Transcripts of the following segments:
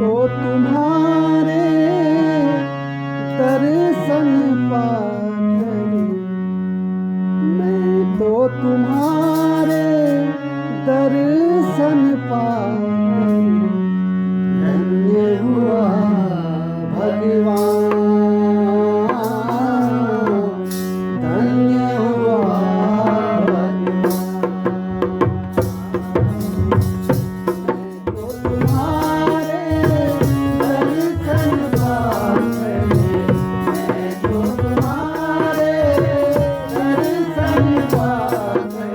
तो तुम्हारे दर्शन पाकर, मैं तो तुम्हारे दर्शन पाकर धन्य हुआ भगवान, धन्य हुआ भगवान। मैं तो तुम्हारे दर्शन पाकर, मैं तो तुम्हारे दर्शन पाकर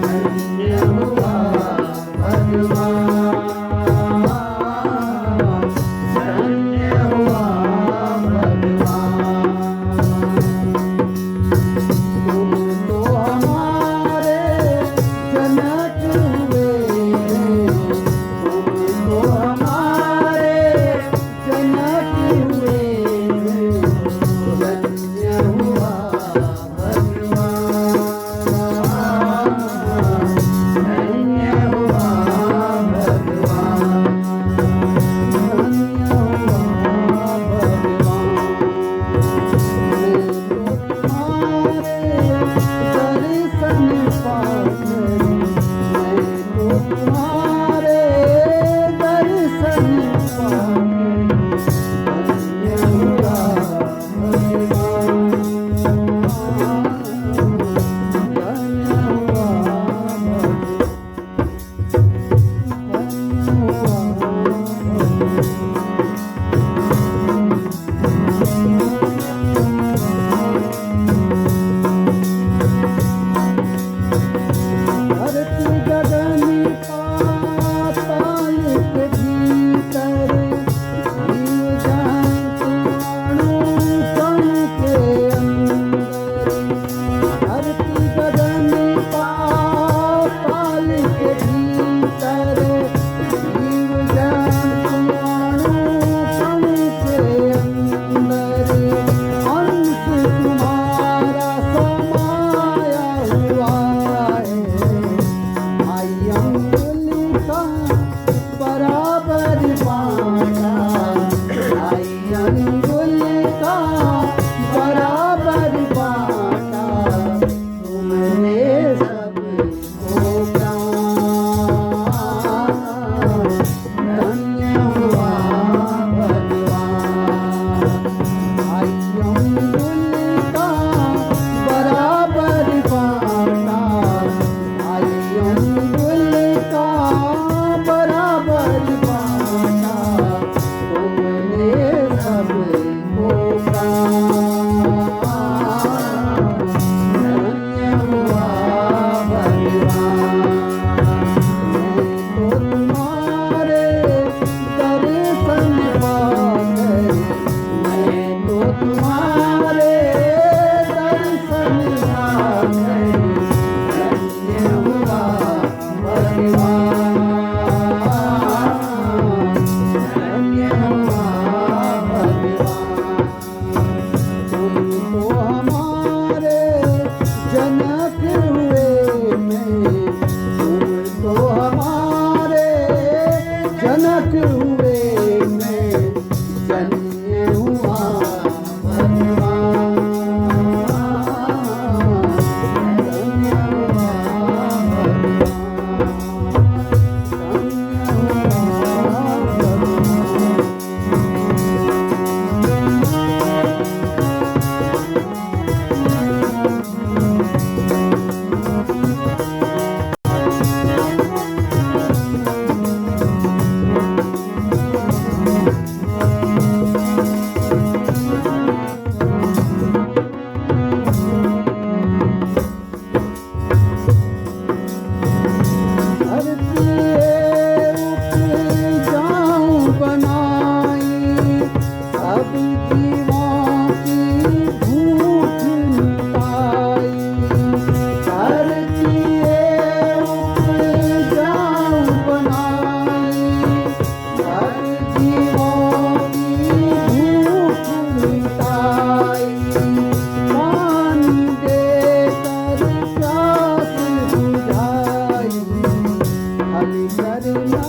धन्य हुआ भगवान, धन्य हुआ भगवान। तुम तो हमारे जनक हुए, तुम तो हमारे जनक हुए, धन्य हुआ भगवान, धन्य हुआ भगवान, धन्य हुआ भगवान। मैं तो तुम्हारे दर्शन पाकर, मैं तो तुम्हारे दर्शन पाकर धन्य हुआ भगवान, धन्य हुआ भगवान, धन्य हुआ धरती गगन पाताल के भीतर, जीव जंतु अणु कण के अंदर। धरती गगन पाताल के भीतर, जीव जंतु अणु कण के अंदर। अंश तुम्हारा समाया हुआ है, आई अंगुली का बराबर बाटा, आई अंगुली का बराबर बाटा। तुमने सबको प्राण, धन्य हुआ भगवान। आई अंगुली का बराबर बाटा, आई अंगुली का बराबर बाटा। तुमने सबको प्राण, धन्य हुआ भगवान। मैं तो तुम्हारे दर्शन पाकर, मैं तो तुम्हारे दर्शन पाकर धन्य हुआ भगवान, धन्य हुआ भगवान। तुम तो हमारे जनक हुए, मैं तुम तो हमारे जनक हुए, मैं धन्य हुआ भगवान, धन्य हुआ भगवान, धन्य हुआ भगवान। करना